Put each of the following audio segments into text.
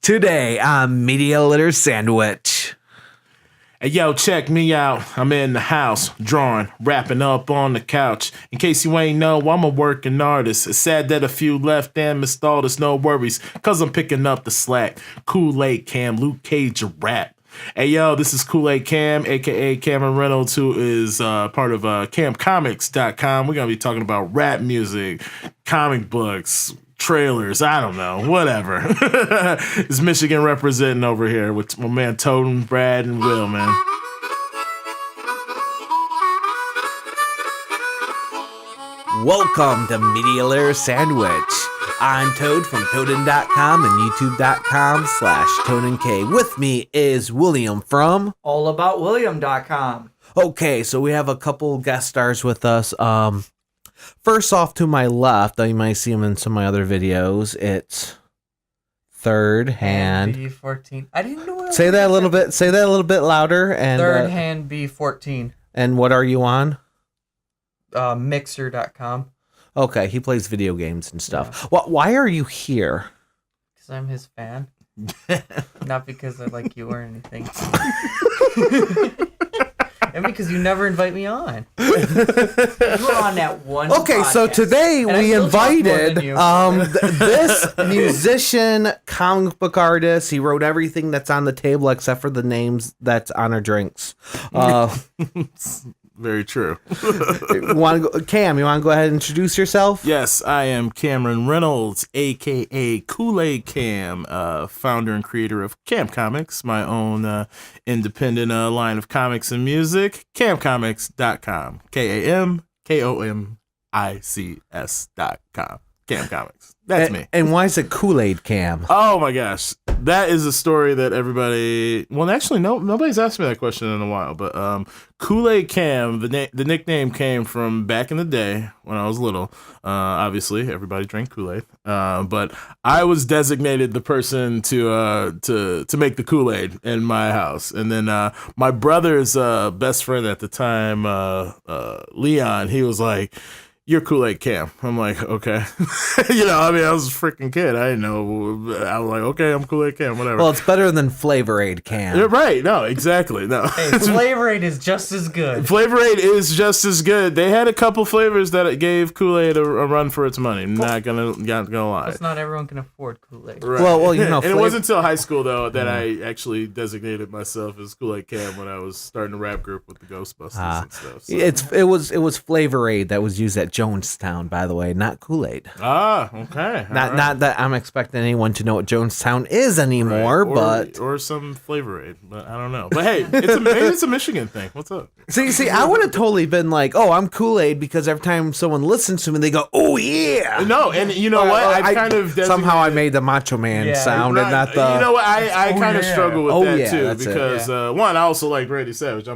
Today on Media Litter Sandwich. Hey, yo, check me out. I'm in the house, drawing, rapping up on the couch. In case you ain't know, I'm a working artist. It's sad that a few left and missed all this, no worries, cause I'm picking up the slack. Kool Ade Kam, Luke Cage, a rap. Hey, yo, this is Kool Ade Kam, a.k.a. Cameron Reynolds, who is part of Kam Komics.com. We're going to be talking about rap music, comic books, trailers, I don't know, whatever. It's Michigan representing over here with my man Toaden, Brad, and Will, man. Welcome to Media Litter Sandwich. I'm Toad from Toaden.com and YouTube.com/ToadenK. With me is William from AllAboutWilliam.com. Okay, so we have a couple guest stars with us. First off, to my left, you might see him in some of my other videos. It's Third Hand B14. I didn't know. Say that a little bit. Say that a little bit louder. And Third Hand B14. And what are you on? Mixer.com. Okay, he plays video games and stuff. Yeah. Why are you here? Because I'm his fan. Not because I like you or anything. And because you never invite me on. You were on that one Okay, podcast. So today we invited this musician, comic book artist. He wrote everything that's on the table except for the names that's on our drinks. Very true. Cam, you want to go ahead and introduce yourself? Yes, I am Cameron Reynolds, a.k.a. Kool Ade Kam, founder and creator of Kam Komics, my own independent line of comics and music, KamKomics.com, KamKomics.com, Kam Komics. That's me. And why is it Kool Ade Kam? Oh my gosh. That is a story that everybody... Well, actually, nobody's asked me that question in a while, but Kool Ade Kam, the nickname came from back in the day when I was little. Obviously, everybody drank Kool-Aid. But I was designated the person to make the Kool-Aid in my house. And then my brother's best friend at the time, Leon, he was like... You're Kool Ade Kam. I'm like, okay. I was a freaking kid. I didn't know. I was like, okay, I'm Kool Ade Kam, whatever. Well, it's better than Flavor Aid Kam. You're right. No, exactly. No. Hey, Flavor Aid is just as good. Flavor Aid is just as good. They had a couple flavors that it gave Kool-Aid a run for its money. Not gonna lie. Because not everyone can afford Kool-Aid. Right. Well, and it wasn't until high school, though, that I actually designated myself as Kool Ade Kam when I was starting a rap group with the Ghostbusters and stuff. So. It was Flavor Aid that was used at Jonestown, by the way, not Kool-Aid. Ah, okay. Not that I'm expecting anyone to know what Jonestown is anymore, right. or some Flavor Aid, but I don't know. But hey, maybe it's a Michigan thing. What's up? See, I would have totally been like, oh, I'm Kool-Aid, because every time someone listens to me, they go, oh yeah. No, and you know what? I kind of somehow I made the Macho Man sound, and not the. You know what? I kind of struggle with that too, because one, I also like Randy Savage. I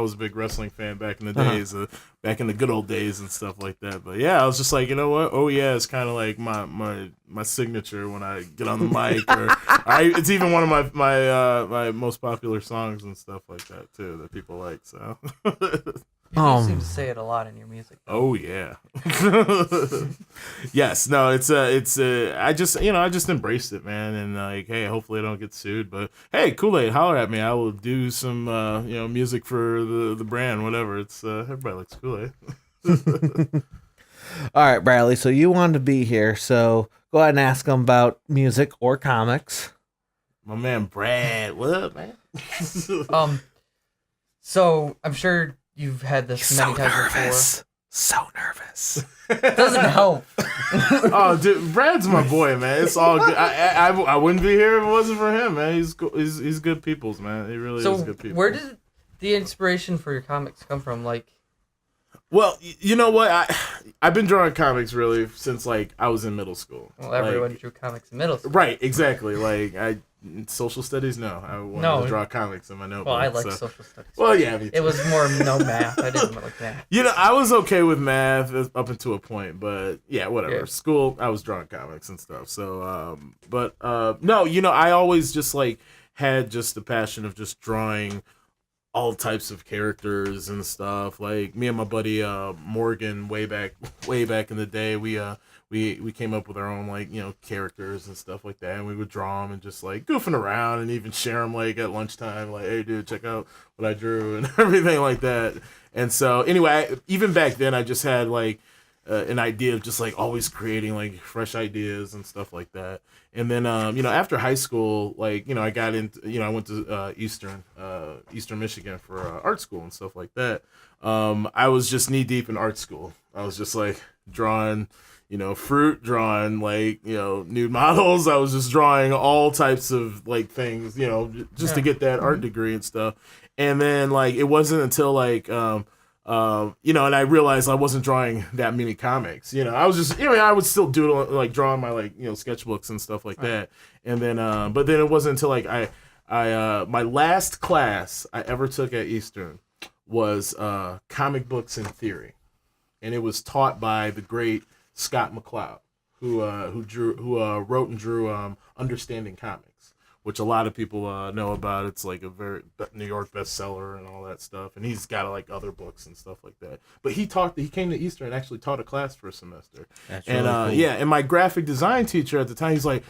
was a big wrestling fan back in the days. Back in the good old days and stuff like that. But yeah, I was just like, you know what? Oh yeah, it's kind of like my signature when I get on the mic, or it's even one of my most popular songs and stuff like that too that people like. So you seem to say it a lot in your music. Oh yeah. Yes. No. It's I just embraced it, man, and like, hey, hopefully I don't get sued, but hey, Kool-Aid, holler at me. I will do some music for the brand, whatever. It's everybody likes Kool-Aid. All right, Bradley. So you wanted to be here, so go ahead and ask him about music or comics. My man Brad, what up, man? So I'm sure you've had this many times before. So nervous. Doesn't help. Oh, dude, Brad's my boy, man. It's all good. I wouldn't be here if it wasn't for him, man. He's good people's, man. He really is good people. Where did the inspiration for your comics come from? Like, well, you know what? I've been drawing comics really since like I was in middle school. Well, everyone drew comics in middle school. Right, exactly. Like social studies, no. I wanted to draw comics in my notebook. Well, I like social studies. Well, yeah, me too. It was more no math. I didn't like math. I was okay with math up until a point, but yeah, whatever. Yeah. School, I was drawing comics and stuff. So, no, I always just like had just the passion of just drawing all types of characters and stuff. Like me and my buddy Morgan, way back in the day, we we came up with our own like characters and stuff like that, and we would draw them and just like goofing around and even share them like at lunchtime, like, hey dude, check out what I drew and everything like that. And so anyway, even back then I just had like an idea of just like always creating like fresh ideas and stuff like that. And then after high school, like I got into I went to Eastern Michigan for art school and stuff like that. I was just knee deep in art school. I was just like drawing fruit, drawing like nude models. I was just drawing all types of like things just to get that art degree and stuff. And then like it wasn't until like and I realized I wasn't drawing that many comics. I was just, I would still do like drawing my like, sketchbooks and stuff like that. And then, but then it wasn't until like I my last class I ever took at Eastern was comic books in theory, and it was taught by the great Scott McCloud, who wrote and drew Understanding Comics, which a lot of people know about. It's like a very New York bestseller and all that stuff. And he's got like other books and stuff like that. But he came to Eastern and actually taught a class for a semester. That's really cool. Yeah, and my graphic design teacher at the time, he's like,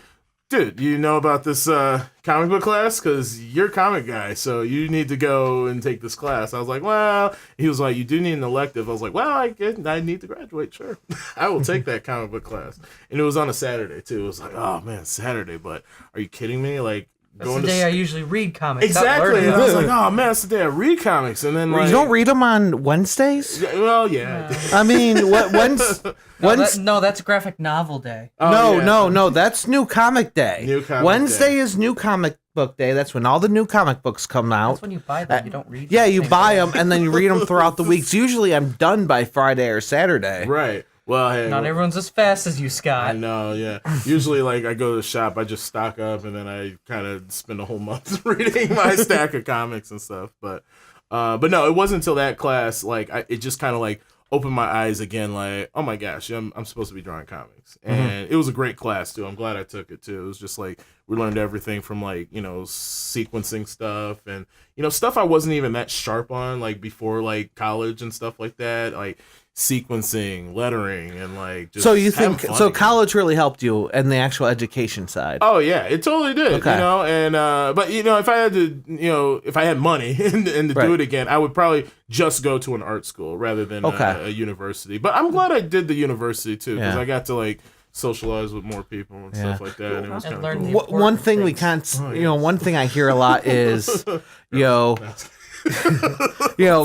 dude, you know about this comic book class? Because you're a comic guy, so you need to go and take this class. I was like, well, he was like, you do need an elective. I was like, well, I need to graduate, sure. I will take that comic book class. And it was on a Saturday, too. It was like, oh, man, Saturday, but are you kidding me? Like, that's the day I usually read comics. Exactly. And I was like, oh, man, that's the day I read comics. And then, like, you don't read them on Wednesdays? Well, yeah. I mean, no, that's graphic novel day. Oh, no, that's New Comic Day. New Comic Wednesday Day. is New Comic Book Day. That's when all the new comic books come out. That's when you buy them. You don't read them. Yeah, you buy them, and then you read them throughout the weeks. Usually I'm done by Friday or Saturday. Right. Well, hey, not everyone's as fast as you, Scott. I know, yeah. Usually, like, I go to the shop, I just stock up, and then I kind of spend a whole month reading my stack of comics and stuff. But no, it wasn't until that class, like, it just kind of, like, opened my eyes again, like, oh my gosh, I'm supposed to be drawing comics. And it was a great class, too. I'm glad I took it, too. It was just, like, we learned everything from, like, sequencing stuff and, stuff I wasn't even that sharp on, like, before, like, college and stuff like that. Like, sequencing, lettering, and like just so you think fun so again. College really helped you in the actual education side? Oh yeah, it totally did. Okay. And but if I had to if I had money and to Right. do it again, I would probably just go to an art school rather than a university. But I'm glad I did the university too, because Yeah. I got to like socialize with more people and stuff like that, and it was And kind learn of the cool. important One thing we things. can't, one thing I hear a lot is,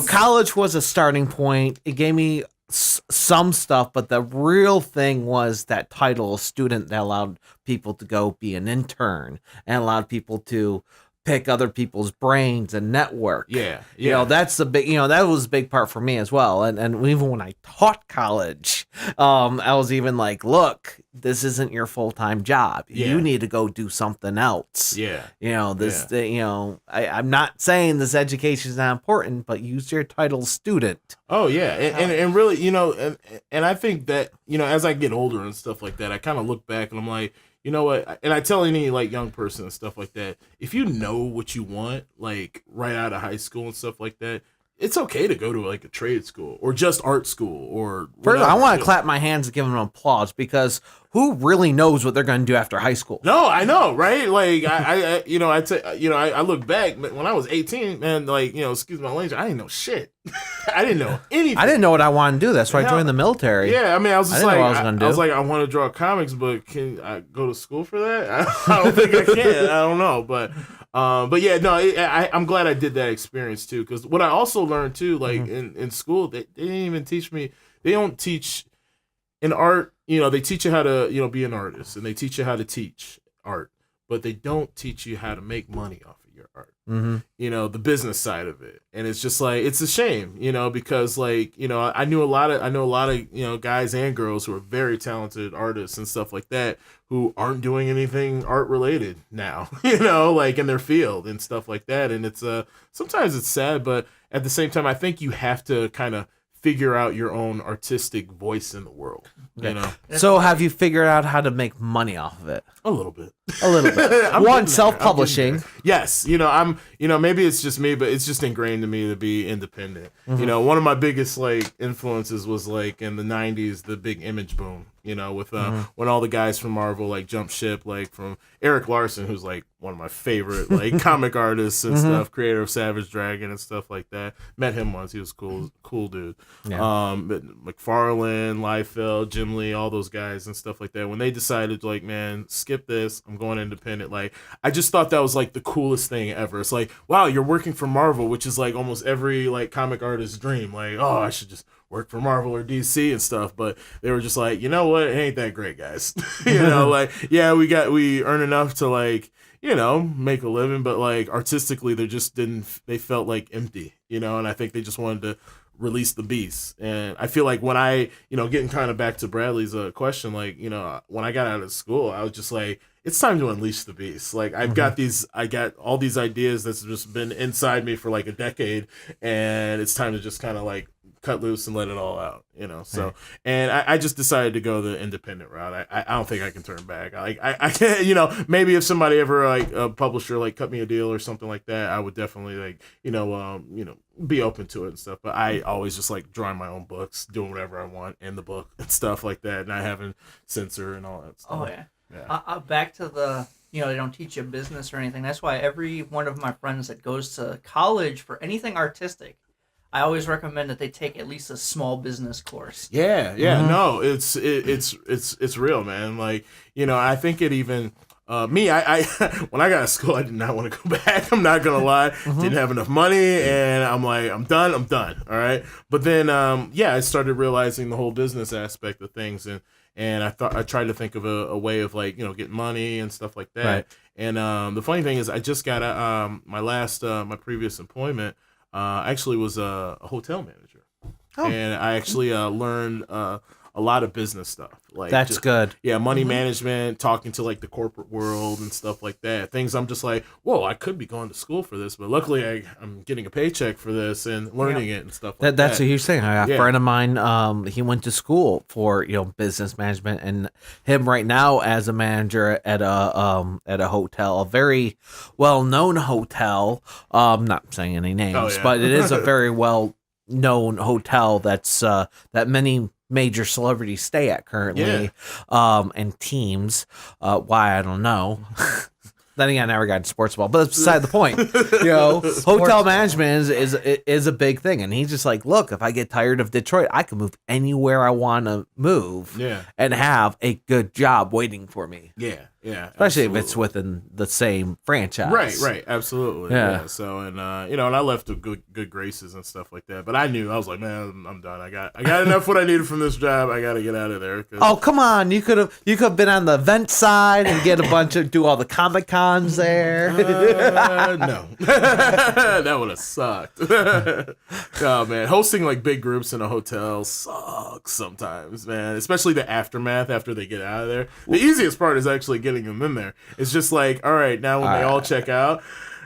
college was a starting point. It gave me some stuff, but the real thing was that title student that allowed people to go be an intern and allowed people to pick other people's brains and network. Yeah. That's the big, that was a big part for me as well. And even when I taught college, I was even like, look, this isn't your full-time job. Yeah. You need to go do something else. Yeah. I'm not saying this education is not important, but use your title student. Oh yeah, and really, and I think that as I get older and stuff like that, I kind of look back and I'm like, you know what? And I tell any like young person and stuff like that, if you know what you want, like right out of high school and stuff like that, it's okay to go to like a trade school or just art school or First, whatever. I want to clap my hands and give them applause, because who really knows what they're going to do after high school? No, I know, right? Like I look back when I was 18, man. Like excuse my language, I didn't know shit. I didn't know anything. I didn't know what I wanted to do. That's why I joined the military. Yeah, I mean, I was just I didn't like, know what I was gonna do. I was like, I want to draw comics, but can I go to school for that? I don't think I can. I don't know, but yeah, no, I'm glad I did that experience too, because what I also learned too, like in school, they didn't even teach me. They don't teach in art. They teach you how to be an artist, and they teach you how to teach art, but they don't teach you how to make money off of your art. The business side of it. And it's just like, it's a shame, because like, I know a lot of guys and girls who are very talented artists and stuff like that, who aren't doing anything art related now, like in their field and stuff like that. And it's sometimes it's sad, but at the same time, I think you have to kind of figure out your own artistic voice in the world. So have you figured out how to make money off of it? A little bit. A little bit. I'm One, getting there. self-publishing. Yes, maybe it's just me, but it's just ingrained to me to be independent. One of my biggest like influences was like in the '90s, the big image boom. With when all the guys from Marvel like jumped ship, like from Eric Larson, who's like one of my favorite like comic artists and stuff, creator of Savage Dragon and stuff like that. Met him once; he was cool dude. Yeah. But McFarlane, Liefeld, Jim Lee, all those guys and stuff like that. When they decided like, man, skip this, I'm going independent. Like, I just thought that was like the coolest thing ever. It's like, wow, you're working for Marvel, which is like almost every like comic artist's dream. Like, oh, I should just work for Marvel or DC and stuff, but they were just like, you know what, it ain't that great, guys. Like, yeah, we earn enough to like, make a living, but like artistically they felt like empty, and I think they just wanted to release the beast. And I feel like when I, getting kind of back to Bradley's question, like, when I got out of school, I was just like, it's time to unleash the beast. Like, I got all these ideas that's just been inside me for like a decade, and it's time to just kind of like cut loose and let it all out, so right. And I just decided to go the independent route. I don't think I can turn back. I can't, maybe if somebody ever like a publisher like cut me a deal or something like that, I would definitely like be open to it and stuff. But I always just like drawing my own books, doing whatever I want in the book and stuff like that, not having censor and all that stuff. Oh yeah. Back to the they don't teach you business or anything. That's why every one of my friends that goes to college for anything artistic, I always recommend that they take at least a small business course. Yeah. No, it's real, man. Like, I think it even me, I when I got out of school, I did not want to go back. I'm not gonna lie, didn't have enough money, and I'm like, I'm done. All right, but then I started realizing the whole business aspect of things, and I tried to think of a way of like getting money and stuff like that. Right. And the funny thing is, I just got my previous employment. Actually was a hotel manager, and I actually learned a lot of business stuff. Like, that's just, good. Yeah, money management, talking to like the corporate world and stuff like that. Things I'm just like, whoa, I could be going to school for this, but luckily I'm getting a paycheck for this and learning it and stuff like that. That's a huge thing. I got a friend of mine, he went to school for business management, and him right now as a manager at a hotel, a very well known hotel. Not saying any names, but it is a very well known hotel that's that many major celebrities stay at currently, and teams. Why, I don't know. Then again, I never got into sports ball, but that's beside the point. Hotel management is a big thing, and he's just like, look, if I get tired of Detroit, I can move anywhere I want to move, and have a good job waiting for me. Yeah, especially if it's within the same franchise. Right, absolutely. Yeah. So and and I left with good graces and stuff like that. But I was like, man, I'm done. I got enough what I needed from this job. I got to get out of there. Oh, come on! You could have been on the event side and get do all the Comic Cons there. No, that would have sucked. Oh man, hosting like big groups in a hotel sucks sometimes, man. Especially the aftermath after they get out of there. The easiest part is actually getting them in there. It's just like, all right, now when they all check out,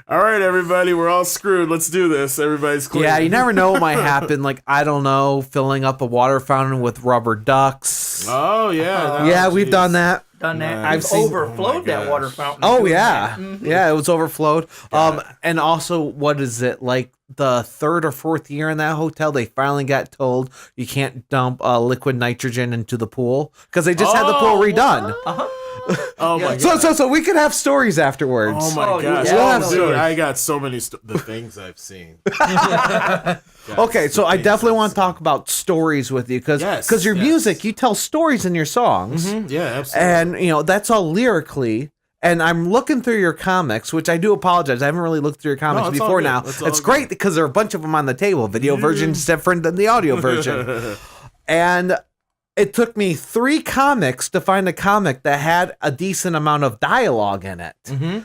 all right, everybody, we're all screwed. Let's do this. Everybody's clear. Yeah, you never know what might happen. Like, I don't know, filling up a water fountain with rubber ducks. Oh yeah, we've done that. I've overflowed that water fountain. Oh yeah, yeah, it was overflowed. And also, what is it like? The third or fourth year in that hotel, they finally got told you can't dump liquid nitrogen into the pool because they just had the pool redone. Oh my god! So we could have stories afterwards. Oh my gosh! Dude, I got so many the things I've seen. Okay, so I definitely want to talk about stories with you because your music, you tell stories in your songs. Yeah, absolutely. And that's all lyrically. And I'm looking through your comics, which I do apologize. I haven't really looked through your comics before now. It's great because there are a bunch of them on the table. Video version's different than the audio version. And it took me 3 comics to find a comic that had a decent amount of dialogue in it.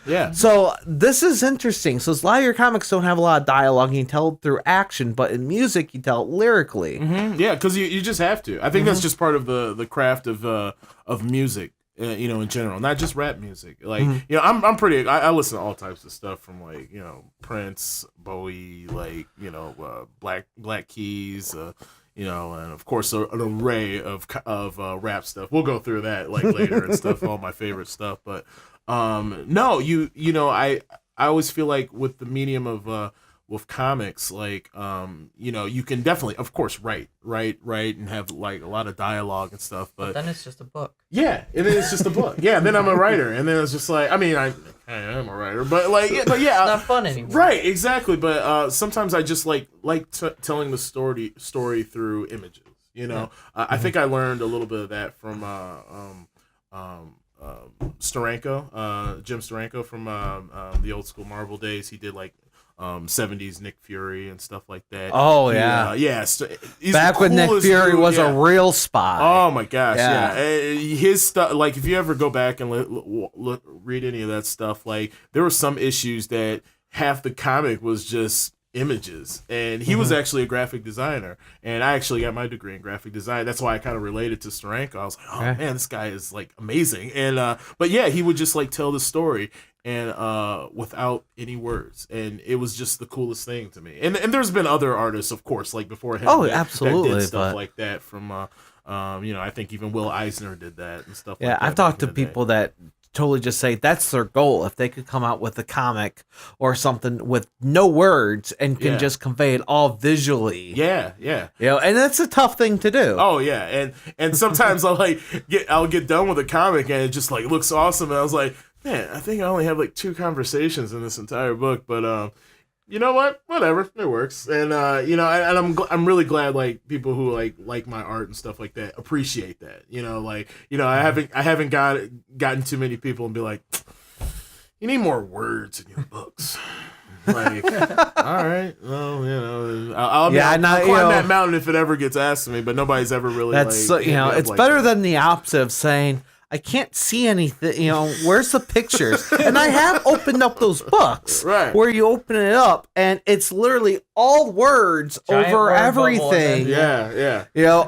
Yeah. So this is interesting. So a lot of your comics don't have a lot of dialogue. And you tell it through action, but in music, you tell it lyrically. Yeah, because you just have to. I think that's just part of the craft of music. In general, not just rap music. Like, I'm pretty. I listen to all types of stuff from like Prince, Bowie, like Black Keys, and of course an array of rap stuff. We'll go through that like later and stuff, all my favorite stuff. But no, I always feel like with the medium of with comics, like you can definitely, of course, write and have like a lot of dialogue and stuff, but then it's just a book. Yeah, and then it's just a book. Yeah, and then I'm a writer, and then it's just like, I mean, I am a writer, but like, yeah, it's not fun anymore. Right, exactly. But sometimes I just like telling the story through images. I think I learned a little bit of that from Steranko, Jim Steranko from the old school Marvel days. He did like 70s Nick Fury and stuff like that. Oh yeah, back when Nick Fury was a real spy. Oh my gosh, yeah. His stuff, like if you ever go back and read any of that stuff, like there were some issues that half the comic was just images, and he was actually a graphic designer, and I actually got my degree in graphic design. That's why I kind of related to Steranko. I was like, oh man, this guy is like amazing. And but yeah, he would just like tell the story and without any words, and it was just the coolest thing to me. And there's been other artists, of course, like before him, absolutely, that did stuff like that from I think even Will Eisner did that and stuff like that. I've talked to people that totally just say that's their goal. If they could come out with a comic or something with no words and can just convey it all visually. Yeah. And that's a tough thing to do. Oh yeah. And sometimes I'll get done with a comic and it just like looks awesome, and I was like, man, I think I only have like 2 conversations in this entire book, but you know what? Whatever, it works. And and I'm really glad like people who like my art and stuff like that appreciate that. I haven't gotten too many people and be like, you need more words in your books. Like, all right, well, I'll climb that mountain if it ever gets asked of me, but nobody's ever really. That's it's like better than the opposite of saying, I can't see anything, where's the pictures? And I have opened up those books where you open it up and it's literally all words over everything. Yeah.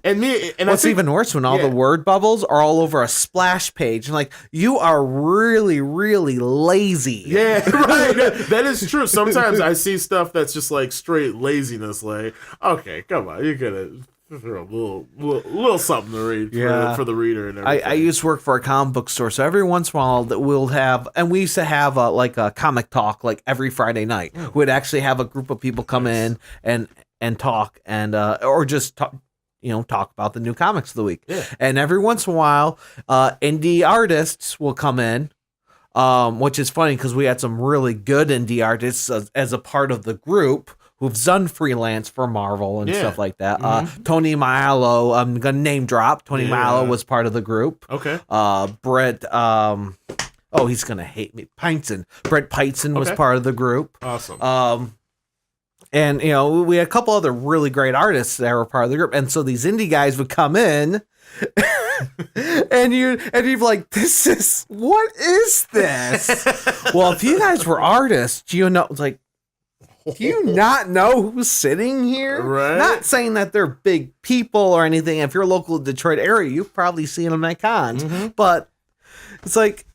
And what's even worse when all the word bubbles are all over a splash page. And like, you are really, really lazy. Yeah, right. That is true. Sometimes I see stuff that's just like straight laziness. Like, okay, come on, you gotta throw a little something to read for the reader and everything. I used to work for a comic book store, so every once in a while that we'll have, and we used to have a comic talk like every Friday night. We'd actually have a group of people come in and talk and or just talk. Talk about the new comics of the week. Yeah. And every once in a while, indie artists will come in, which is funny because we had some really good indie artists as a part of the group who've done freelance for Marvel and stuff like that. Tony Maiello, I'm going to name drop. Tony Maiello was part of the group. Okay. Brett, he's going to hate me. Brett Peitzen was part of the group. Awesome. And, we had a couple other really great artists that were part of the group. And so these indie guys would come in and you'd be like, what is this? Well, if you guys were artists, it's like, do you not know who's sitting here? Right. Not saying that they're big people or anything. If you're local Detroit area, you've probably seen them at cons. But it's like,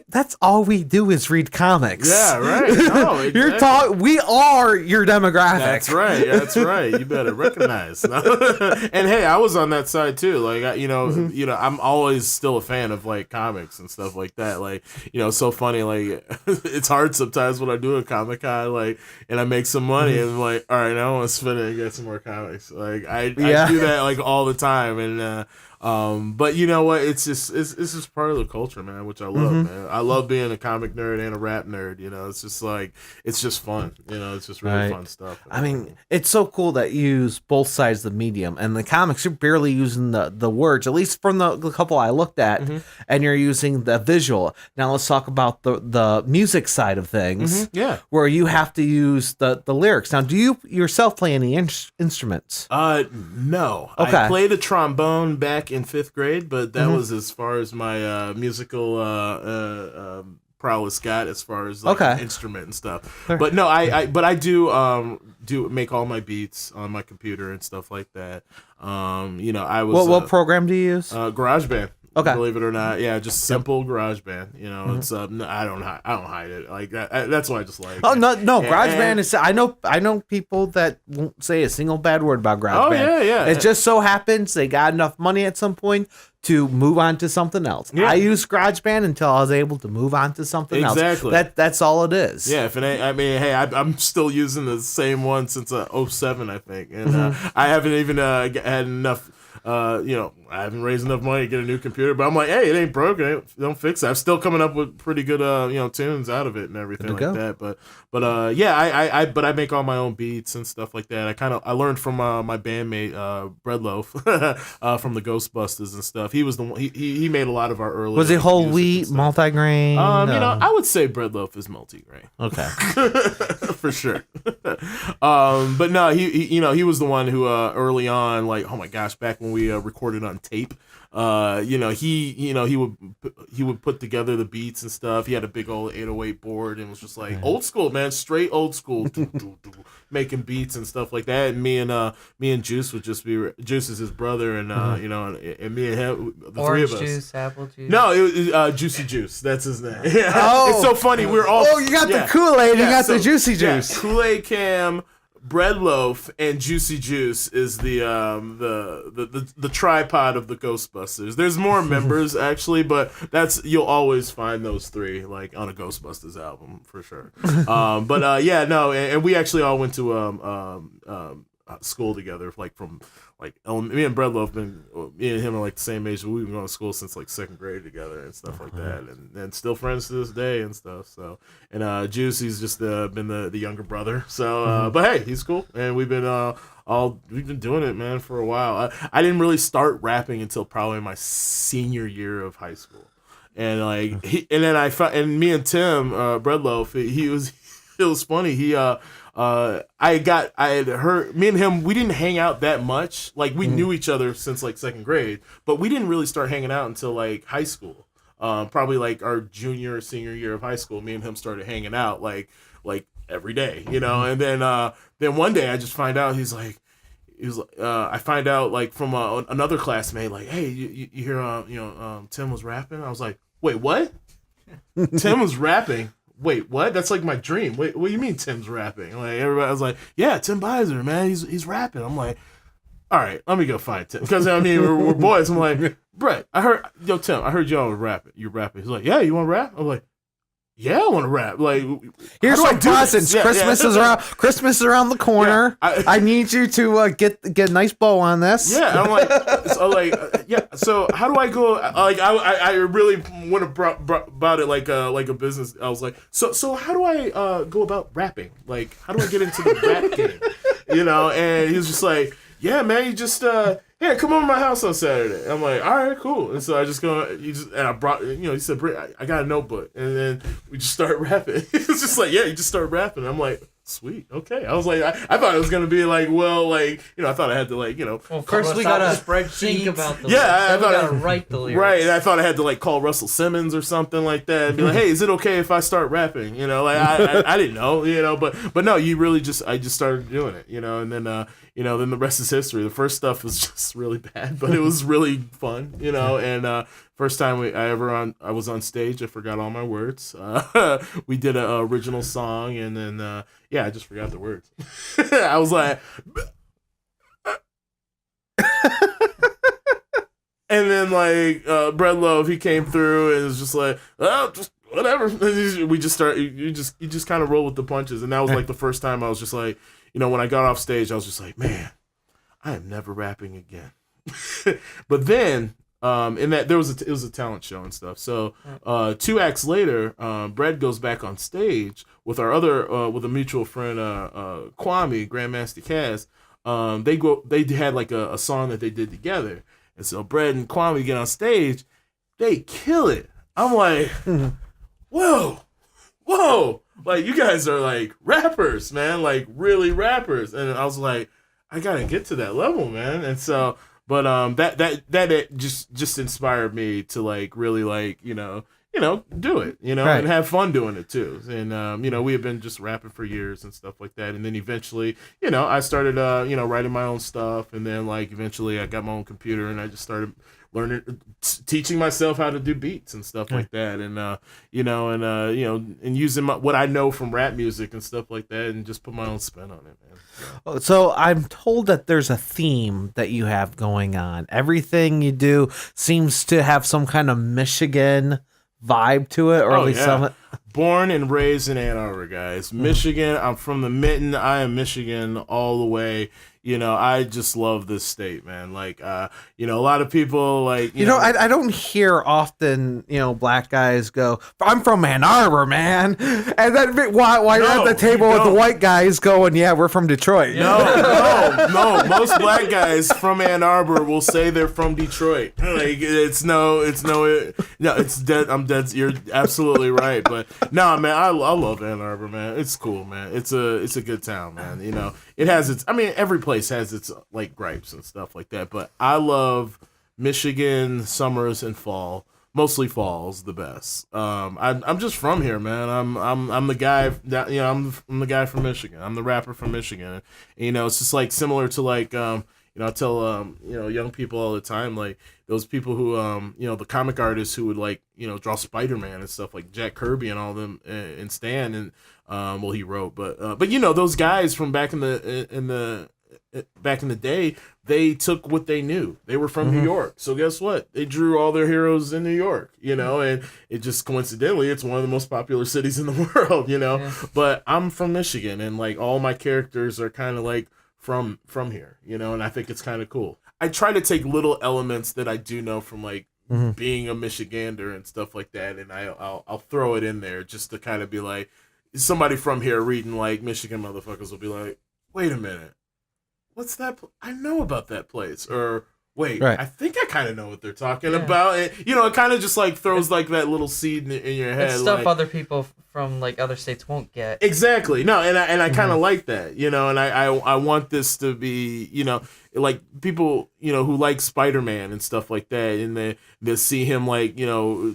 that's all we do is read comics. Yeah, right. No, exactly. We are your demographic. That's right. You better recognize. And hey, I was on that side too. Like, I'm always still a fan of like comics and stuff like that. Like, so funny. Like, it's hard sometimes when I do a Comic Con, like, and I make some money and I'm like, all right, now I want to spend it and get some more comics. Like, I do that like all the time. And but you know what? It's just part of the culture, man, which I love, man. I love being a comic nerd and a rap nerd. It's just like, it's just fun. It's just really fun stuff. I mean, it's so cool that you use both sides of the medium. And the comics, you're barely using the words, at least from the couple I looked at, and you're using the visual. Now let's talk about the music side of things. Where you have to use the lyrics. Now, do you yourself play any instruments? No. Okay. I played a trombone back in 5th grade, but that was as far as my musical prowess got, as far as like an instrument and stuff. Sure. But no, I do make all my beats on my computer and stuff like that. I was what program do you use? GarageBand. Okay. Believe it or not, yeah, just simple GarageBand. You know, it's I don't hide it like that. That's what I just like. Oh no, And- GarageBand is. I know people that won't say a single bad word about GarageBand. Oh yeah. It just so happens they got enough money at some point to move on to something else. Yeah. I used GarageBand until I was able to move on to something else. Exactly. That's all it is. Yeah, if it ain't, I mean, hey, I'm still using the same one since '07, I think, and I haven't even had enough. I haven't raised enough money to get a new computer, but I'm like, hey, it ain't broken. Don't fix it. I'm still coming up with pretty good, tunes out of it and everything like that. But yeah, I make all my own beats and stuff like that. I learned from my bandmate Breadloaf from the Ghostbusters and stuff. He was the one. He made a lot of our early. Was it whole wheat, multigrain? I would say Breadloaf is multigrain. Okay. For sure. But no, he was the one who early on, like, oh my gosh, back when we recorded on tape, he would put together the beats and stuff. He had a big old 808 board and was just like old school, man, straight old school, making beats and stuff like that. And me and Juice would just be, Juice is his brother, and and me and him, the Orange three of us. juice, apple juice. No, it was Juicy Juice. That's his name. It's so funny. We're all. Oh, you got the Kool-Aid. You got the Juicy Juice. Kool Ade Kam, Breadloaf, and Juicy Juice is the tripod of the Ghostbusters. There's more members actually, but you'll always find those three like on a Ghostbusters album for sure. And we actually all went to school together, like from like me and Breadloaf me and him are like the same age. We've been going to school since like second grade together and stuff like that, and still friends to this day and stuff. So Juicy's just been the younger brother. So but hey, he's cool, and we've been doing it, man, for a while. I didn't really start rapping until probably my senior year of high school, and like me and Tim Breadloaf, it was funny. I had heard, me and him, we didn't hang out that much. Like, we knew each other since like second grade, but we didn't really start hanging out until like high school. Probably like our junior or senior year of high school, me and him started hanging out like every day, and then one day I just find out I find out like from another classmate, like, hey, you hear Tim was rapping? I was like, wait, what? Tim was rapping? Wait, what? That's like my dream. Wait, what do you mean Tim's rapping? Like, everybody was like, yeah, Tim Beiser, man, he's rapping. I'm like, all right, let me go find Tim, because I mean we're boys. I'm like, Brett, Tim, I heard y'all rapping. You're rapping. He's like, yeah, you want to rap? I'm like, yeah, I want to rap. Like, here's my what presents. Christmas is around. Christmas is around the corner. Yeah, I need you to get a nice bow on this. Yeah, I'm like, yeah. So how do I go? Like, I really want to about it like a business. I was like, so how do I go about rapping? Like, how do I get into the rap game? And he was just like, yeah, man, you just yeah, come over to my house on Saturday. I'm like, all right, cool. And so I just go, and I brought, he said, I got a notebook. And then we just start rapping. It's just like, yeah, you just start rapping. I'm like, sweet, okay. I was like, I thought it was going to be like, well, like, I thought I had to like, Well, first we got to think about the lyrics. I thought I got to write the lyrics. Right, and I thought I had to like call Russell Simmons or something like that and be like, hey, is it okay if I start rapping? Like I didn't know, but no, I just started doing it, and then then the rest is history. The first stuff was just really bad, but it was really fun, and first time I was on stage, I forgot all my words. We did an original song, and then I just forgot the words. I was like, and then like Breadloaf, he came through and was just like, oh, just whatever. We just you just kind of roll with the punches, and that was like the first time I was just like, when I got off stage, I was just like, man, I am never rapping again. But then, in that it was a talent show and stuff. So 2 acts later, Brad goes back on stage with our other with a mutual friend, Kwame, Grandmaster Kaz. They had like a song that they did together, and so Brad and Kwame get on stage, they kill it. I'm like, whoa, like you guys are like rappers, man, like really rappers. And I was like, I gotta get to that level, man. And so, but that just inspired me to like really like do it, right. and have fun doing it too. And we had been just rapping for years and stuff like that. And then eventually, I started writing my own stuff, and then like eventually I got my own computer and I just started teaching myself how to do beats and stuff like that, and and using what I know from rap music and stuff like that, and just put my own spin on it, man. So I'm told that there's a theme that you have going on. Everything you do seems to have some kind of Michigan vibe to it, or at least some. Born and raised in Ann Arbor, guys. Michigan. I'm from the Mitten. I am Michigan all the way. I just love this state, man. Like, a lot of people like, I don't hear often, black guys go, I'm from Ann Arbor, man. And then why you're at the table with the white guys going, yeah, we're from Detroit. No. Most black guys from Ann Arbor will say they're from Detroit. Like, it's dead. I'm dead. You're absolutely right. But no, man, I love Ann Arbor, man. It's cool, man. It's a good town, man. It has its, every place has its like gripes and stuff like that, but I love Michigan summers and fall. Mostly fall's the best. I'm just from here, man. I'm the guy that I'm the guy from Michigan. I'm the rapper from Michigan. And, it's just like similar to like I tell young people all the time, like those people who the comic artists who would like draw Spider-Man and stuff, like Jack Kirby and all them, and Stan, and he wrote, but those guys from back in the day, they took what they knew. They were from New York, so guess what? They drew all their heroes in New York, and it just coincidentally, it's one of the most popular cities in the world, Yeah. But I'm from Michigan, and like all my characters are kind of like from here, and I think it's kind of cool. I try to take little elements that I do know from like being a Michigander and stuff like that, and I'll throw it in there just to kind of be like, somebody from here reading like Michigan motherfuckers will be like, wait a minute, what's that? I know about that place. Or wait, I think I kind of know what they're talking about. And, it kind of just like throws like that little seed in your head. It's stuff other people from like other states won't get. Exactly. No, and I kind of like that, and I want this to be, like people, who like Spider-Man and stuff like that, and they see him like,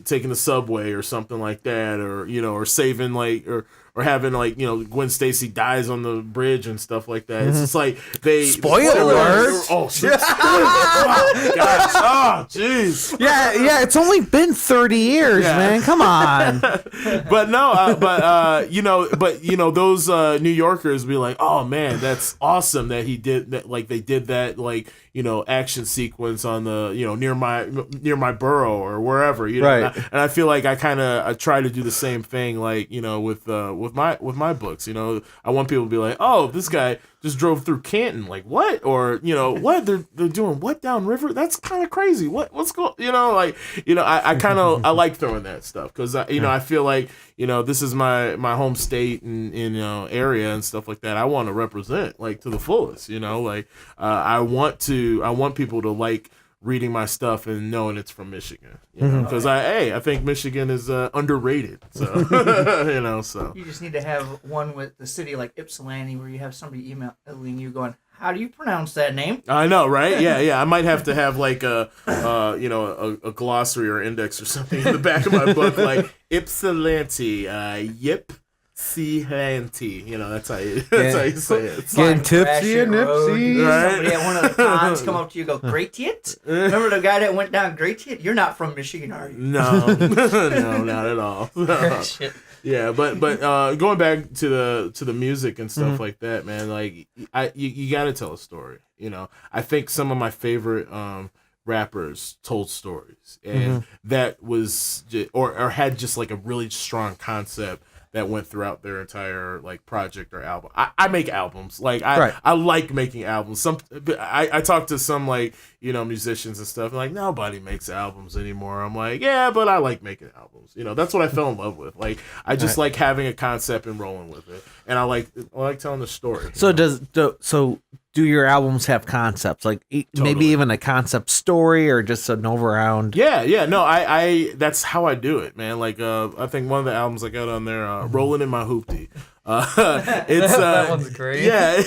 taking the subway or something like that, or, or saving like, or having like, Gwen Stacy dies on the bridge and stuff like that. It's just like they spoilers. Oh shit! Oh gosh! Oh jeez! Yeah. It's only been 30 years, man. Come on. But no, those New Yorkers be like, oh man, that's awesome that he did that. Like they did that, like action sequence on the near my borough or wherever, right. And I feel like I try to do the same thing, like with my books. I want people to be like, oh, this guy just drove through Canton, like what? Or what they're doing what downriver? That's kind of crazy. What's going? I like throwing that stuff because I feel like this is my home state and area and stuff like that. I want to represent like to the fullest. I want people to like reading my stuff and knowing it's from Michigan, because I think Michigan is underrated. So so you just need to have one with the city like Ypsilanti where you have somebody emailing you going, how do you pronounce that name? I know, right? Yeah. I might have to have like a glossary or index or something in the back of my book, like Ypsilanti, Ypsilanti. That's how you say it. Getting tipsy and nipsy. Right? Somebody at one of the cons come up to you and go, Great Tit? Remember the guy that went down Great Tit? You're not from Michigan, are you? No, not at all. No. Shit. Yeah, but going back to the music and stuff like that, man, like you got to tell a story. I think some of my favorite rappers told stories, and that was or had just like a really strong concept that went throughout their entire like project or album. I make albums, like I like making albums. I talk to some like musicians and stuff, and like nobody makes albums anymore. I'm like, yeah, but I like making albums. That's what I fell in love with. Like I just like having a concept and rolling with it, and I like telling the story. So do your albums have concepts, like maybe even a concept story or just an all-around? Yeah. No, I that's how I do it, man. Like I think one of the albums I got on there, "Rolling in My Hoopty." It's that one's great. Yeah,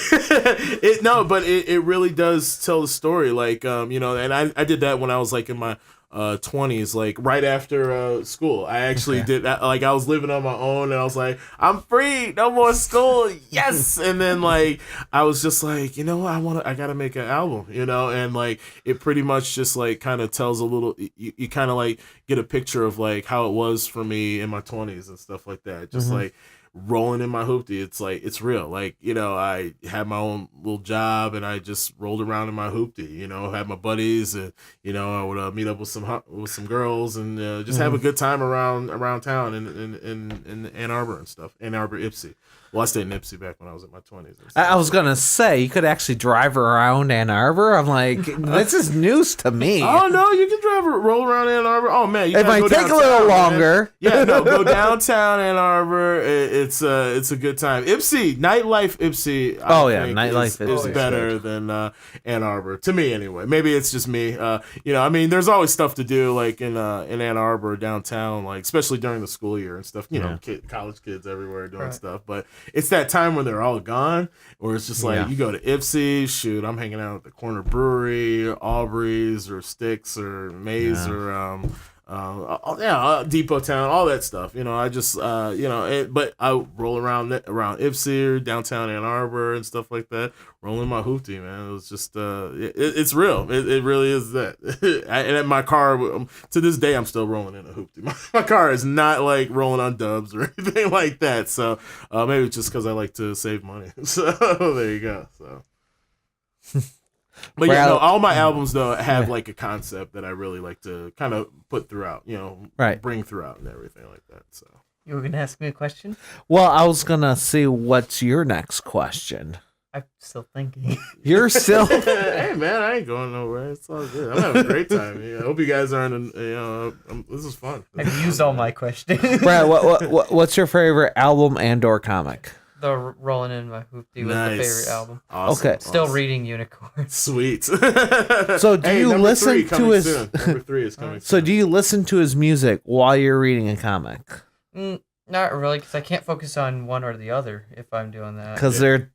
but it really does tell the story. Like and I did that when I was like in my 20s, like right after school. I actually did that. Like I was living on my own, and I was like, I'm free, no more school, yes. And then like I was just like, you know what, I gotta make an album, you know. And like it pretty much just like kind of tells a little, you kind of like get a picture of like how it was for me in my 20s and stuff like that, just like rolling in my hoopty. It's like, it's real. Like, you know, I had my own little job, and I just rolled around in my hoopty, you know, had my buddies, and you know, I would meet up with some girls, and just have a good time around town in Ann Arbor and stuff. Ann Arbor, Ipsy. Well, I stayed in Ipsy back when I was in my 20s. I was gonna say you could actually drive around Ann Arbor. I'm like, this is news to me. Oh no, you can roll around Ann Arbor. Oh man, it might take a little longer. Yeah, no, go downtown Ann Arbor. It's a good time. Ipsy, nightlife Ipsy. Nightlife is better than Ann Arbor to me anyway. Maybe it's just me. You know, I mean, there's always stuff to do like in Ann Arbor downtown, like especially during the school year and stuff. You know, college kids everywhere doing stuff, but it's that time when they're all gone, or it's just like you go to Ipsy, shoot, I'm hanging out at the corner brewery, Aubrey's or Sticks or Maze or Depot Town, all that stuff. You know, I just but I roll around Ipsy or downtown Ann Arbor and stuff like that, rolling my hoopty, man. It was just it's real. It really is that. And at my car, to this day, I'm still rolling in a hoopty. My car is not like rolling on dubs or anything like that. So maybe it's just because I like to save money. So there you go. So. But all my albums though have like a concept that I really like to kind of put throughout, you know, bring throughout and everything like that. So You were gonna ask me a question? Well, I was gonna see what's your next question. I'm still thinking. You're still. Hey man, I ain't going nowhere. It's all good. I'm having a great time. I hope you guys aren't. This is fun. I've used all my questions. Brad, what's your favorite album and/or comic? The Rolling in My Hoopty was the favorite album. Awesome. Okay. Still reading Unicorn. Sweet. So do you listen to his? Number 3 is coming. So do you listen to his music while you're reading a comic? Not really, because I can't focus on one or the other if I'm doing that. Because they're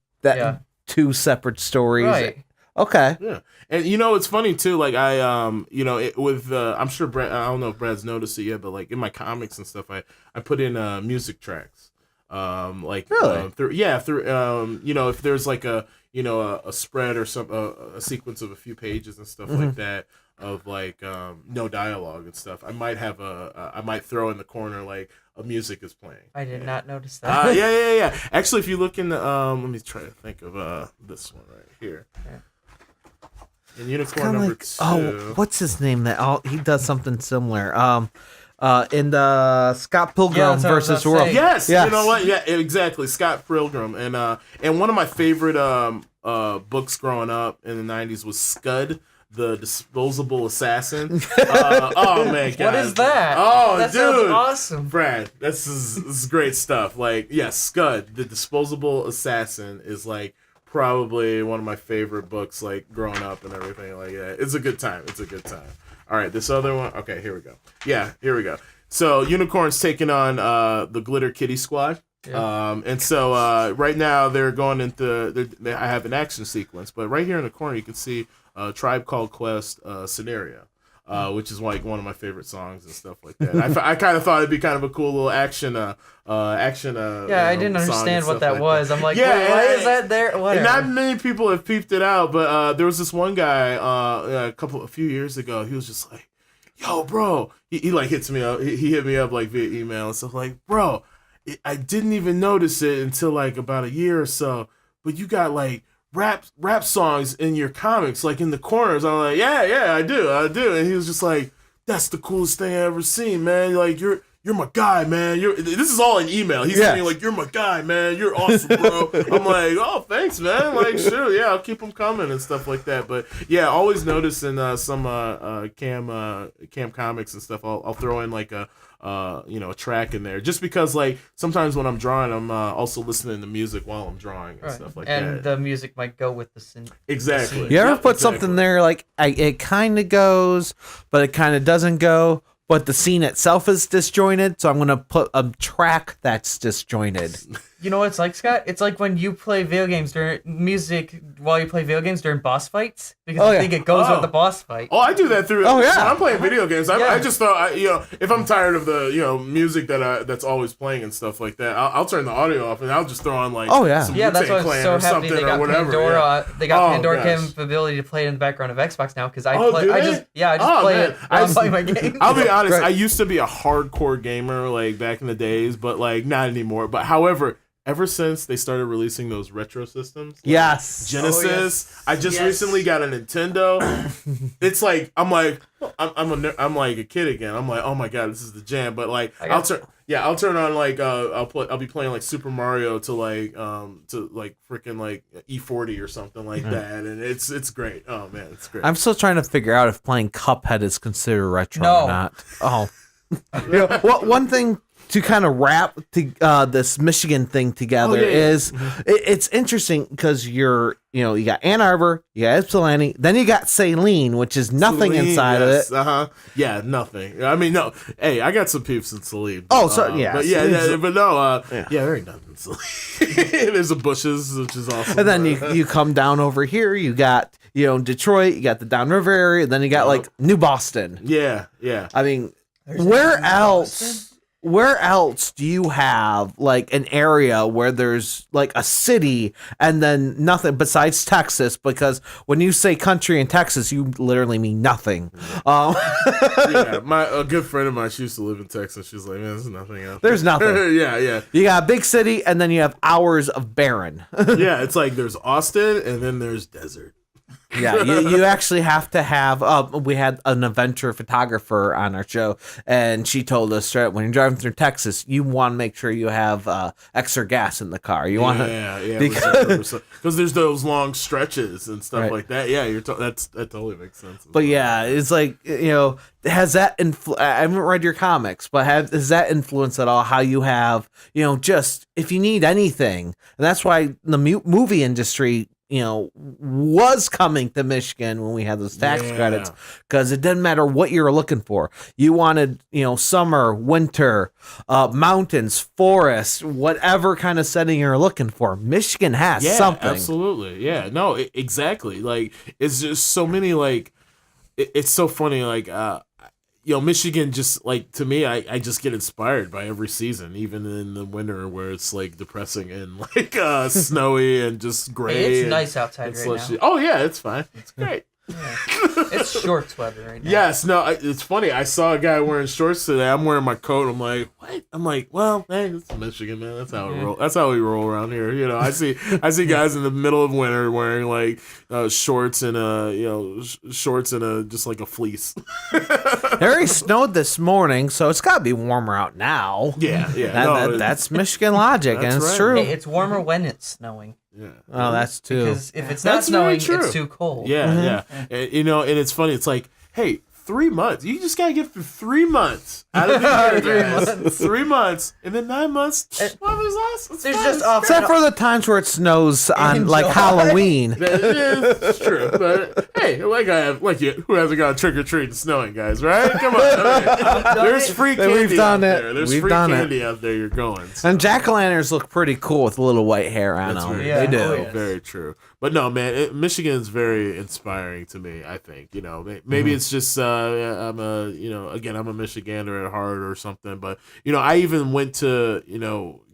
two separate stories. Right. Okay. Yeah, and you know it's funny too. Like I, I'm sure Brad. I don't know if Brad's noticed it yet, but like in my comics and stuff, I put in music tracks. Really? If there's like a spread or a sequence of a few pages and stuff like that of like no dialogue and stuff, I might have I might throw in the corner like a music is playing. I did not notice that. Yeah. Actually, if you look in the let me try to think of this one right here. Yeah. In Unicorn number 2. Oh, what's his name? That he does something similar. In the Scott Pilgrim versus World. Yes, you know what? Yeah, exactly. Scott Pilgrim, and one of my favorite books growing up in the '90s was Scud, the Disposable Assassin. Oh man, guys. What is that? Oh, that dude, sounds awesome. Brad, this is great stuff. Like, Scud, the Disposable Assassin is like probably one of my favorite books, like growing up and everything like that. It's a good time. All right, this other one. Okay, here we go. Yeah, here we go. So Unicorn's taking on the Glitter Kitty Squad. Yeah. And so right now they're going into. I have an action sequence, but right here in the corner you can see Tribe Called Quest Scenario, which is like one of my favorite songs and stuff like that. I kind of thought it'd be kind of a cool little action. I didn't understand what that was. I'm like, why is that there? Whatever. And not many people have peeped it out, but there was this one guy a few years ago. He was just like, "Yo, bro," he like hits me up. He hit me up like via email and stuff like, "Bro, I didn't even notice it until like about a year or so, but you got like rap songs in your comics, like in the corners." I'm like, yeah, I do. And he was just like, "That's the coolest thing I ever seen, man. Like you're my guy, man. This is all in email. He's saying like, "You're my guy, man. You're awesome, bro." I'm like, "Oh, thanks, man. Like, sure, yeah, I'll keep them coming and stuff like that." But yeah, always noticing some Kam Comics and stuff. I'll throw in like a track in there, just because like sometimes when I'm drawing, I'm also listening to music while I'm drawing and stuff like that. And the music might go with the scene. Exactly. You ever put something there like it kind of goes, but it kind of doesn't go, but the scene itself is disjointed. So I'm gonna put a track that's disjointed. You know what it's like, Scott? It's like when you play video games during music while you play video games during boss fights because I think it goes with the boss fight. Oh, I do that through. Oh, yeah. When I'm playing video games. Yeah. I just thought, if I'm tired of the music that's always playing and stuff like that, I'll turn the audio off and I'll just throw on like some Yeah, that's why Wu-Tang I was Clan so or happy something they got or whatever. Pandora. Yeah. They got Pandora gosh. capability to play it in the background of Xbox now because I Oh, play. do I they? just play man. it while I'm playing my game. I'll be honest. Right. I used to be a hardcore gamer like back in the days, but like not anymore. But however, ever since they started releasing those retro systems, like Yes. Genesis. I just recently got a Nintendo. It's like I'm like a kid again. I'm like, oh my god, this is the jam. But like I'll turn on like I'll be playing like Super Mario to freaking like E40 or something like that, and it's great. Oh man, it's great. I'm still trying to figure out if playing Cuphead is considered retro No. or not. Oh. One thing to kind of wrap this Michigan thing together is it's interesting because you got Ann Arbor, you got Ypsilanti, then you got Saline, which is nothing Saline, inside of it. Yeah, nothing. I mean, no. Hey, I got some peeps in Saline. Oh, so yeah, but there ain't nothing in Saline. There's the bushes, which is awesome. And then you come down over here, you got Detroit, you got the downriver area, then you got like New Boston. Yeah. I mean, where else do you have like an area where there's like a city and then nothing besides Texas? Because when you say country in Texas, you literally mean nothing. Yeah, a good friend of mine, she used to live in Texas. She's like, man, there's nothing else. There's nothing. Yeah. You got a big city and then you have hours of barren. Yeah, it's like there's Austin and then there's desert. Yeah, you actually have to have. We had an adventure photographer on our show, and she told us that when you're driving through Texas, you want to make sure you have extra gas in the car. You want because there's those long stretches and stuff Right. like that. Yeah, that totally makes sense. But yeah, it's like has that I haven't read your comics, but has that influenced at all how you have just if you need anything, and that's why the movie industry was coming to Michigan when we had those tax credits, because it didn't matter what you were looking for. You wanted, summer, winter, mountains, forest, whatever kind of setting you're looking for. Michigan has something. Absolutely. Yeah, no, exactly. Like, it's just so many, like, it's so funny. Like, Michigan just, like, to me, I just get inspired by every season, even in the winter where it's, like, depressing and, like, snowy and just gray. Hey, it's nice outside right now. Oh, yeah, it's fine. It's great. Yeah. It's shorts weather right now. Yes, no, it's funny. I saw a guy wearing shorts today. I'm wearing my coat. I'm like, what? I'm like, well, hey, it's Michigan, man. That's how we roll. That's how we roll around here. I see guys in the middle of winter wearing like shorts and just like a fleece. It already snowed this morning, so it's got to be warmer out now. Yeah. That's Michigan logic, and it's right. true. Hey, it's warmer when it's snowing. Yeah. Oh, that's too. Because if it's not That's very snowing, true. it's too cold. Yeah. And, and it's funny. It's like, hey, 3 months. You just gotta get through 3 months out of the year, guys. 3 months, and then 9 months. Well, there's awesome. There's just off. Except for the times where it snows on In like July. Halloween. It's true, but hey, who hasn't got trick or treat and snowing, guys? Right? Come on, I mean, there's free candy We've done out it. there. There's We've free done it. candy out there. You're going. So. And jack-o'-lanterns look pretty cool with little white hair on That's them. very They true. do. Oh, yeah. Very true. But no, man, Michigan's very inspiring to me. I think maybe it's just I'm a Michigander at heart or something. But I even went to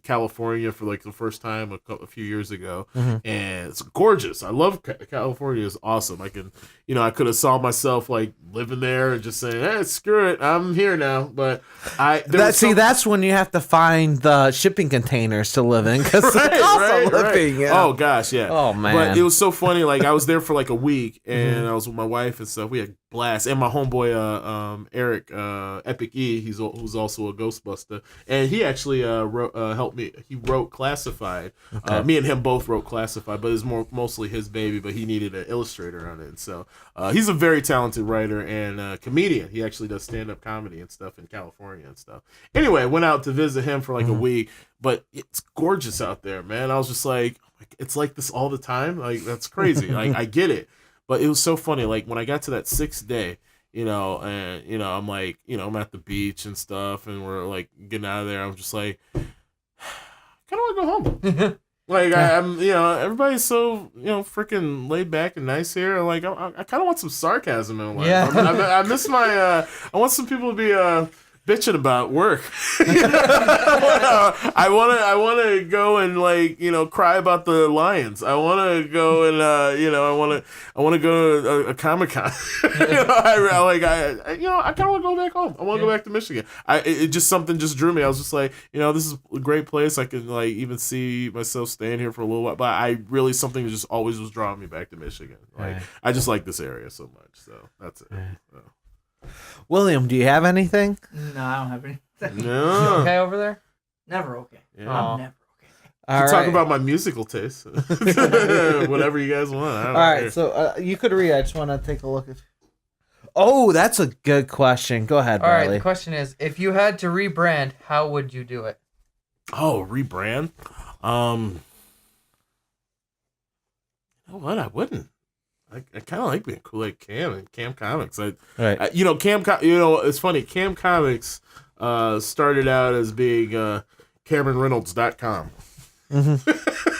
California for like the first time a few years ago, and it's gorgeous. I love California. It's awesome. I can I could have saw myself like living there and just saying, hey, screw it, I'm here now. But that's when you have to find the shipping containers to live in because the cost of living. Right. Yeah. Oh gosh, yeah. Oh man, but it was so funny. Like I was there for like a week, and I was with my wife and stuff. We had blast, and my homeboy Eric Epic E, who's also a Ghostbuster, and he actually helped me. He wrote Classified. Okay. Me and him both wrote Classified, but it's mostly his baby. But he needed an illustrator on it, and so he's a very talented writer and comedian. He actually does stand-up comedy and stuff in California and stuff. Anyway, went out to visit him for like a week, but it's gorgeous out there, man. I was just like, it's like this all the time. Like that's crazy. Like I get it. But it was so funny. Like when I got to that 6th day, and I'm like, I'm at the beach and stuff, and we're like getting out of there. I'm just like, kind of want to go home. Like I'm, everybody's so freaking laid back and nice here. Like I kind of want some sarcasm in life. Yeah. I miss my. I want some people to be bitching about work. I want to go and cry about the Lions. I want to go and I want to go to a Comic-Con. I kind of want to go back home. I want to go back to Michigan. It just something just drew me. I was just like, this is a great place. I can even see myself staying here for a little while. But something that just always was drawing me back to Michigan. I just like this area so much. So that's it. So. William, do you have anything? No, I don't have anything. No. Okay over there? Never okay. Yeah. I'm never okay. All right. Talk about my musical taste. Whatever you guys want. I don't All right, care. so you could read. I just want to take a look at. Oh, that's a good question. Go ahead, All right, Riley. the question is, if you had to rebrand, how would you do it? Oh, rebrand? You know what? I wouldn't. I kind of like being Kool Ade Kam and Kam Comics. Right. It's funny. Kam Comics started out as being CameronReynolds.com.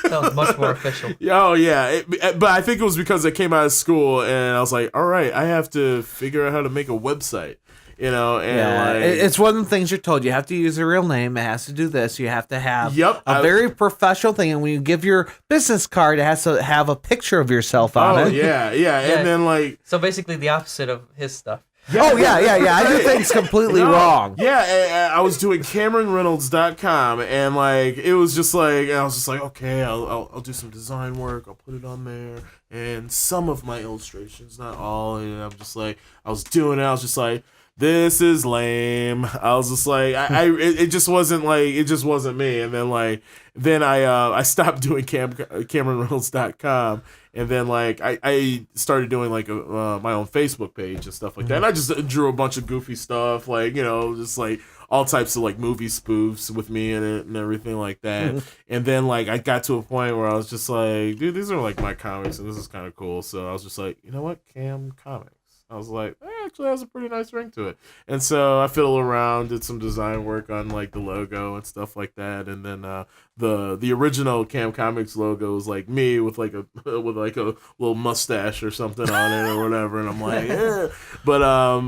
Sounds much more official. Oh yeah, but I think it was because I came out of school and I was like, all right, I have to figure out how to make a website. It's one of the things you're told. You have to use a real name. It has to do this. You have to have a very professional thing. And when you give your business card, it has to have a picture of yourself on it. Yeah. And then So basically the opposite of his stuff. Yeah. I do things completely wrong. Yeah, I was doing CameronReynolds.com, and it was just like, I was just like, okay, I'll do some design work, I'll put it on there, and some of my illustrations, not all, and I'm just like, I was doing it, I was just like, this is lame. I was just like, it just wasn't me. And then I stopped doing CameronReynolds.com. And then I started doing my own Facebook page and stuff like that. And I just drew a bunch of goofy stuff, just all types of movie spoofs with me in it and everything like that. And then I got to a point where I was just like, dude, these are my comics and this is kind of cool. So I was just like, you know what, Kam Comics. I was like, it actually has a pretty nice ring to it. And so I fiddled around, did some design work on the logo and stuff like that. And then the original Kam Comics logo was me with a little mustache or something on it or whatever. And I'm like, eh. But I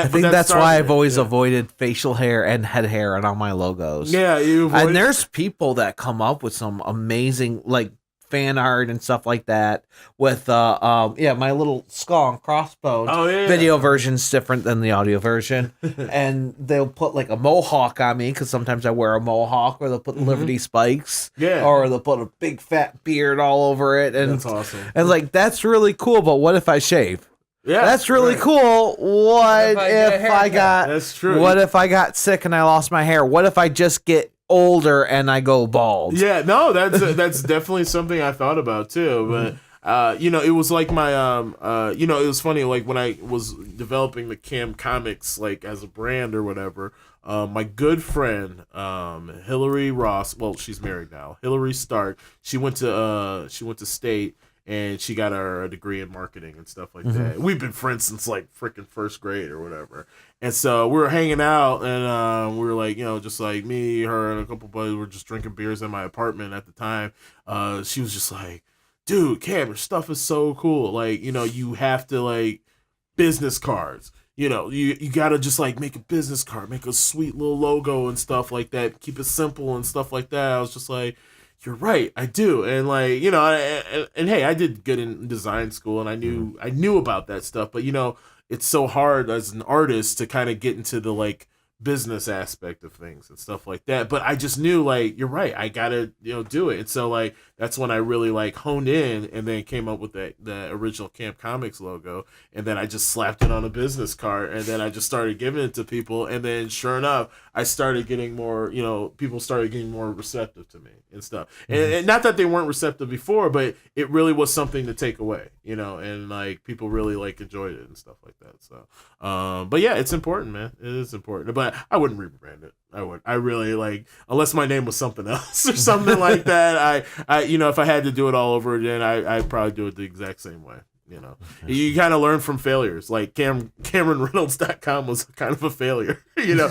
think that's why I've always avoided facial hair and head hair on all my logos. Yeah, and there's people that come up with some amazing fan art and stuff like that with my little skull and crossbones. Video version's different than the audio version. And they'll put a mohawk on me because sometimes I wear a mohawk, or they'll put Liberty spikes, or they'll put a big fat beard all over it, and that's awesome. And that's really cool, but what if I shave? Yeah, that's really cool. What if I got That's true. What if I got sick and I lost my hair? What if I just get older and I go bald? Yeah, no, that's definitely something I thought about too. But it was my it was funny when I was developing the Kam Comics as a brand or whatever. My good friend Hillary Ross, well, she's married now. Hillary Stark. She went to state. And she got a degree in marketing and stuff like that. We've been friends since freaking first grade or whatever. And so we were hanging out, and we were just me, her, and a couple buddies were just drinking beers in my apartment at the time. She was just like, dude, Kam, your stuff is so cool. You have to business cards. You gotta just make a business card, make a sweet little logo and stuff like that. Keep it simple and stuff like that. I was just like, you're right, I do. And and hey, I did good in design school, and I knew about that stuff, but it's so hard as an artist to kind of get into the business aspect of things and stuff like that. But I just knew you're right, I gotta do it. And so that's when I really honed in, and then came up with the original Kam Comics logo, and then I just slapped it on a business card, and then I just started giving it to people, and then sure enough, I started getting more, people started getting more receptive to me and stuff. And not that they weren't receptive before, but it really was something to take away, and people really enjoyed it and stuff like that. So but yeah, it's important, man. It is important. But I wouldn't rebrand it. I really unless my name was something else or something like that. I if I had to do it all over again, I'd probably do it the exact same way. You know, you kind of learn from failures. Like CameronReynolds.com was kind of a failure. You know,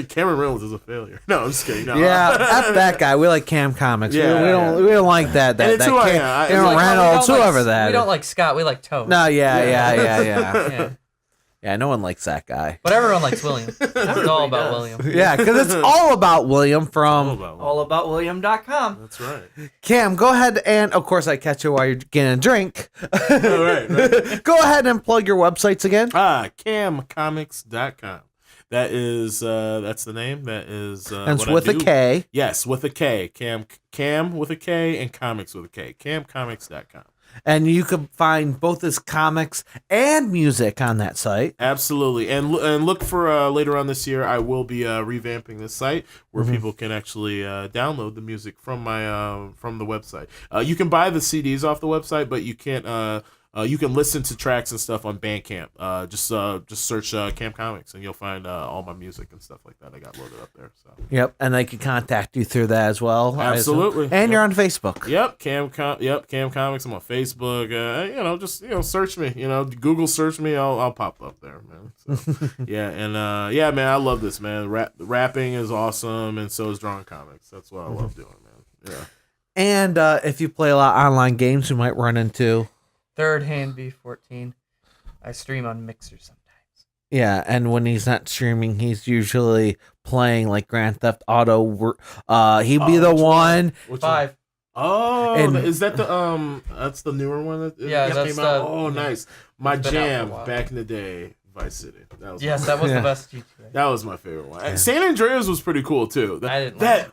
Cameron Reynolds is a failure. No, I'm just kidding. No. Yeah, F that guy. We like Kam Comics. Yeah, we don't like that. And it's who I am. Cameron Reynolds, whoever that. We don't like Scott. We like Toad. No, yeah. Yeah. Yeah, no one likes that guy. But everyone likes William. It's all about William. Yeah, because it's all about William from allaboutwilliam.com. That's right. Cam. Go ahead and, of course, I catch you while you're getting a drink. All right. Go ahead and plug your websites again. Kamcomics.com. That is that's the name. That is And it's what with I a do. K. Yes, with a K. Cam with a K and comics with a K. Kamcomics.com. And you can find both his comics and music on that site. Absolutely, and look for later on this year. I will be revamping this site where people can actually download the music from my from the website. You can buy the CDs off the website, but you can't. You can listen to tracks and stuff on Bandcamp. Just search Kam Comics and you'll find all my music and stuff like that. I got loaded up there. So. Yep, and they can contact you through that as well. Absolutely, and you're on Facebook. Yep, Kam Comics. I'm on Facebook. Just search me. Google search me. I'll pop up there, man. So, yeah, and man, I love this, man. Rapping is awesome, and so is drawing comics. That's what I love doing, man. Yeah. And if you play a lot of online games, you might run into. Third Hand B14. I stream on Mixer sometimes. Yeah, and when he's not streaming, he's usually playing like Grand Theft Auto. He'd be the one. Which 5. One? Oh, And- is that the that's the newer one that Yeah, that that's came out? the- Oh, nice. My It's been out for a jam while. back in the day, Vice City. That was That was Yeah. the best GTA. that was my favorite one. And San Andreas was pretty cool too. I didn't that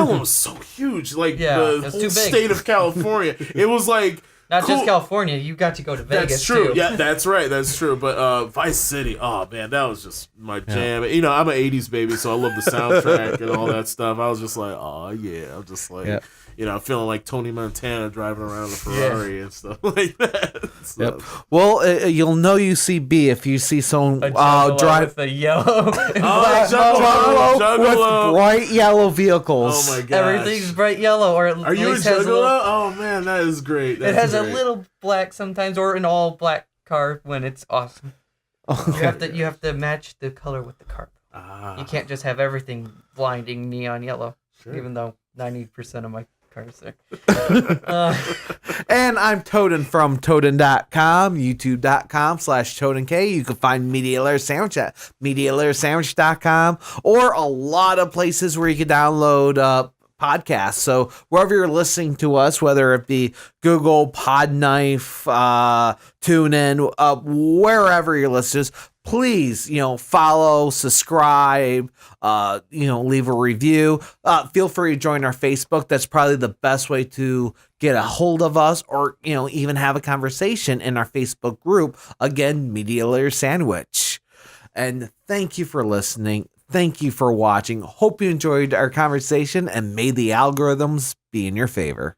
one was so huge. Like Yeah, the it's whole too big. state of California. It was like Not cool. just California, you got to go to Vegas That's true. too. Yeah, that's right. That's true. But Vice City, oh man, that was just my jam. I'm an '80s baby, so I love the soundtrack and all that stuff. I was just like, oh yeah. I'm just like, I'm feeling like Tony Montana driving around a Ferrari and stuff like that. So, Yep. Well, you'll know UCB if you see someone A Juggalo drive with the yellow. Juggalo. with bright yellow vehicles. Oh my god, Everything's bright yellow, or Are you a least has a Juggalo? little, Oh man, that is great. it That's has great. a little black sometimes, or an all black car when it's awesome. You have to match the color with the car. You can't just have everything blinding neon yellow. Sure. Even though 90% of my cars there. And I'm Toaden from Toaden.com, YouTube.com/ToadenK. You can find Media Layer Sandwich at MediaLayerSandwich.com, or a lot of places where you can download podcasts. So wherever you're listening to us, whether it be Google, Podknife, TuneIn, wherever you're listening, please, follow, subscribe, leave a review. Feel free to join our Facebook. That's probably the best way to get a hold of us, or, even have a conversation in our Facebook group. Again, Media Layer Sandwich. And thank you for listening. Thank you for watching. Hope you enjoyed our conversation, and may the algorithms be in your favor.